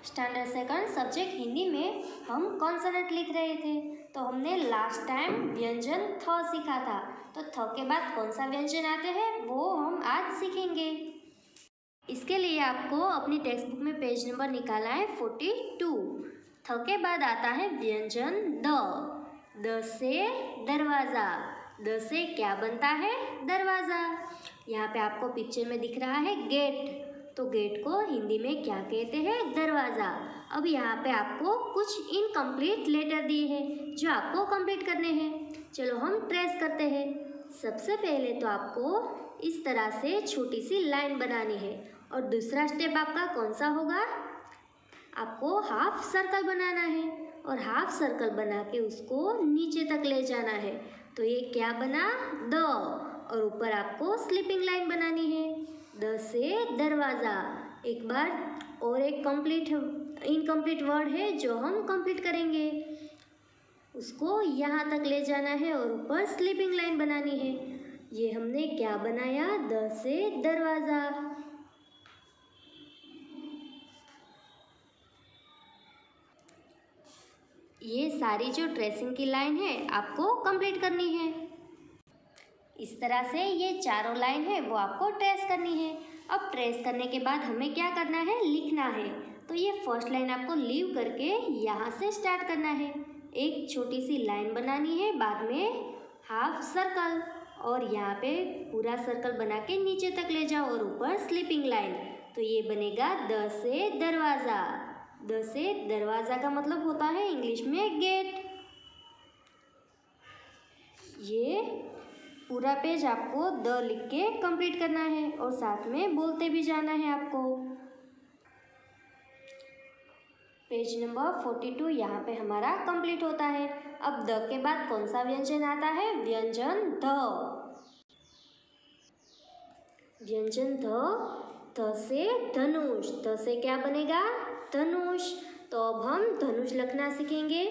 Standard second subject Hindi में हम consonant लिख रहे थे, तो हमने लास्ट टाइम व्यंजन थ सीखा था। तो थ के बाद कौन सा व्यंजन आते हैं वो हम आज सीखेंगे। इसके लिए आपको अपनी टेक्स्ट बुक में पेज नंबर निकालना है 42। थ के बाद आता है व्यंजन द से दरवाज़ा। द से क्या बनता है? दरवाज़ा। यहाँ पे आपको पिक्चर में दिख रहा है गेट, तो गेट को हिंदी में क्या कहते हैं? दरवाज़ा। अब यहाँ पे आपको कुछ इनकम्प्लीट लेटर दिए हैं जो आपको कंप्लीट करने हैं। चलो हम ट्रेस करते हैं। सबसे पहले तो आपको इस तरह से छोटी सी लाइन बनानी है, और दूसरा स्टेप आपका कौन सा होगा? आपको हाफ सर्कल बनाना है, और हाफ सर्कल बना के उसको नीचे तक ले जाना है। तो ये क्या बना? द, और ऊपर आपको स्लीपिंग लाइन बनानी है। द से दरवाज़ा। एक बार और एक इनकम्प्लीट वर्ड है जो हम कंप्लीट करेंगे, उसको यहाँ तक ले जाना है और ऊपर स्लीपिंग लाइन बनानी है। ये हमने क्या बनाया? द से दरवाज़ा। ये सारी जो ट्रेसिंग की लाइन है आपको कंप्लीट करनी है। इस तरह से ये चारों लाइन है वो आपको ट्रेस करनी है। अब ट्रेस करने के बाद हमें क्या करना है? लिखना है। तो ये फर्स्ट लाइन आपको लीव करके यहाँ से स्टार्ट करना है। एक छोटी सी लाइन बनानी है, बाद में हाफ सर्कल, और यहाँ पे पूरा सर्कल बना के नीचे तक ले जाओ और ऊपर स्लीपिंग लाइन। तो ये बनेगा द से दरवाज़ा। द से दरवाज़ा का मतलब होता है इंग्लिश में गेट। ये पूरा पेज आपको द लिख के कंप्लीट करना है और साथ में बोलते भी जाना है आपको। पेज नंबर 42 यहाँ पे हमारा कंप्लीट होता है। अब द के बाद कौन सा व्यंजन आता है? व्यंजन ध। व्यंजन ध से धनुष। ध से क्या बनेगा? धनुष। तो अब हम धनुष लिखना सीखेंगे।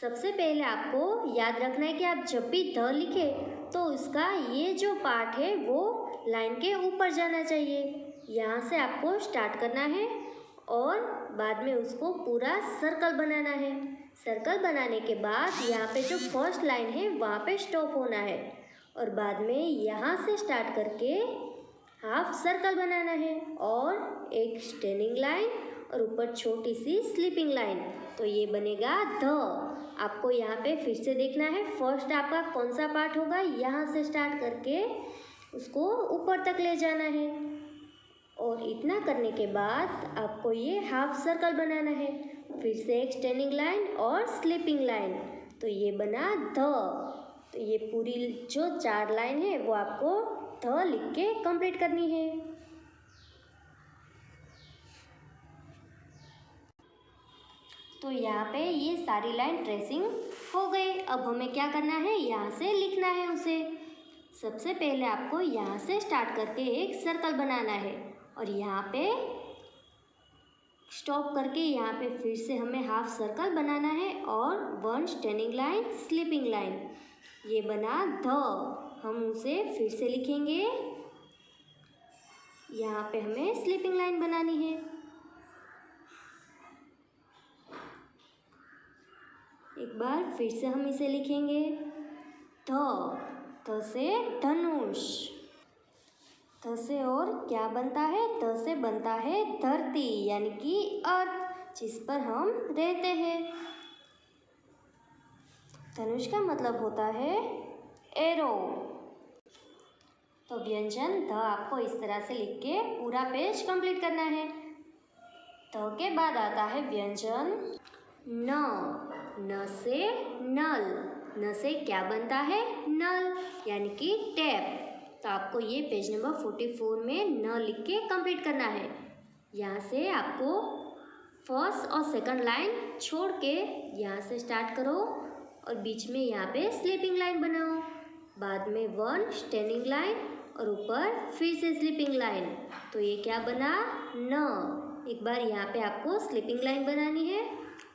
सबसे पहले आपको याद रखना है कि आप जब भी ध लिखे तो उसका ये जो पार्ट है वो लाइन के ऊपर जाना चाहिए। यहाँ से आपको स्टार्ट करना है और बाद में उसको पूरा सर्कल बनाना है। सर्कल बनाने के बाद यहाँ पे जो फर्स्ट लाइन है वहाँ पे स्टॉप होना है, और बाद में यहाँ से स्टार्ट करके हाफ सर्कल बनाना है और एक स्टैंडिंग लाइन और ऊपर छोटी सी स्लीपिंग लाइन। तो ये बनेगा ध। आपको यहाँ पे फिर से देखना है फर्स्ट आपका कौन सा पार्ट होगा। यहाँ से स्टार्ट करके उसको ऊपर तक ले जाना है, और इतना करने के बाद आपको ये हाफ सर्कल बनाना है। फिर से एक स्टैंडिंग लाइन और स्लीपिंग लाइन। तो ये बना ध। तो ये पूरी जो चार लाइन है वो आपको ध लिख के कंप्लीट करनी है। तो यहाँ पे ये सारी लाइन ट्रेसिंग हो गई। अब हमें क्या करना है? यहाँ से लिखना है उसे। सबसे पहले आपको यहाँ से स्टार्ट करके एक सर्कल बनाना है, और यहाँ पे स्टॉप करके यहाँ पे फिर से हमें हाफ सर्कल बनाना है और one standing line, sleeping line. ये बना ध। हम उसे फिर से लिखेंगे। यहाँ पे हमें स्लीपिंग लाइन बनानी है। एक बार फिर से हम इसे लिखेंगे ध से धनुष। ध से और क्या बनता है? ध से बनता है धरती, यानी कि अर्थ, जिस पर हम रहते हैं। धनुष का मतलब होता है एरो। तो व्यंजन ध आपको इस तरह से लिख के पूरा पेज कंप्लीट करना है। ध के बाद आता है व्यंजन न। न से नल। न से क्या बनता है? नल, यानी कि टैप। तो आपको ये पेज नंबर 44 में न लिख के कंप्लीट करना है। यहाँ से आपको फर्स्ट और सेकंड लाइन छोड़ के यहाँ से स्टार्ट करो और बीच में यहाँ पे स्लीपिंग लाइन बनाओ, बाद में वन स्टैंडिंग लाइन और ऊपर फिर से स्लीपिंग लाइन। तो ये क्या बना? न। एक बार यहाँ पे आपको स्लीपिंग लाइन बनानी है,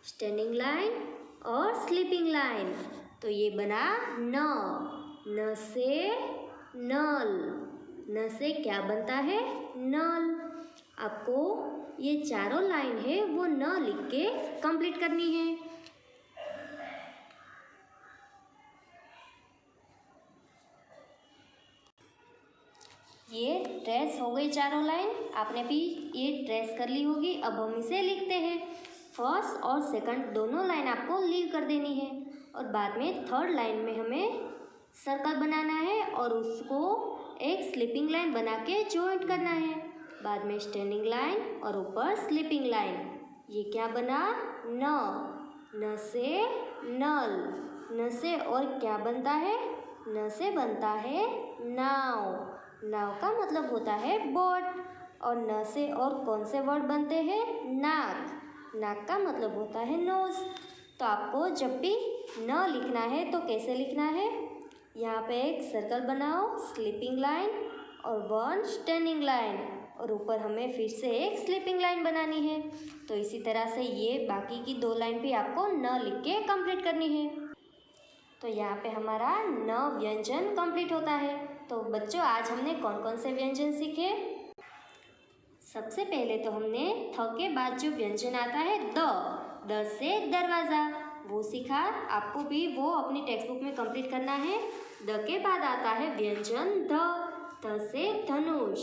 स्टैंडिंग लाइन और स्लीपिंग लाइन। तो ये बना न। न से नल। न से क्या बनता है? नल। आपको ये चारों लाइन है वो न लिख के कंप्लीट करनी है। ये ट्रेस हो गई चारों लाइन, आपने भी ये ट्रेस कर ली होगी। अब हम इसे लिखते हैं। फर्स्ट और सेकंड दोनों लाइन आपको लीव कर देनी है और बाद में थर्ड लाइन में हमें सर्कल बनाना है और उसको एक स्लीपिंग लाइन बना के जॉइंट करना है। बाद में स्टैंडिंग लाइन और ऊपर स्लीपिंग लाइन। ये क्या बना? न से नल। न से और क्या बनता है? न से बनता है नाव। नाव का मतलब होता है बोट। और न से और कौन से वर्ड बनते हैं? नाक। नाक का मतलब होता है नोज। तो आपको जब भी न लिखना है तो कैसे लिखना है? यहाँ पे एक सर्कल बनाओ, स्लीपिंग लाइन और वन स्टैंडिंग लाइन, और ऊपर हमें फिर से एक स्लीपिंग लाइन बनानी है। तो इसी तरह से ये बाकी की दो लाइन भी आपको न लिख के कंप्लीट करनी है। तो यहाँ पे हमारा न व्यंजन कंप्लीट होता है। तो बच्चों, आज हमने कौन कौन से व्यंजन सीखे? सबसे पहले तो हमने थ के बाद जो व्यंजन आता है द से दरवाज़ा, वो सीखा। आपको भी वो अपनी टेक्स्ट बुक में कंप्लीट करना है। द के बाद आता है व्यंजन ध से धनुष।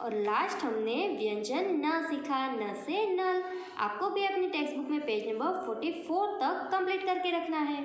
और लास्ट हमने व्यंजन न सीखा, न से नल। आपको भी अपनी टेक्स्ट बुक में पेज नंबर 44 तक कंप्लीट करके रखना है।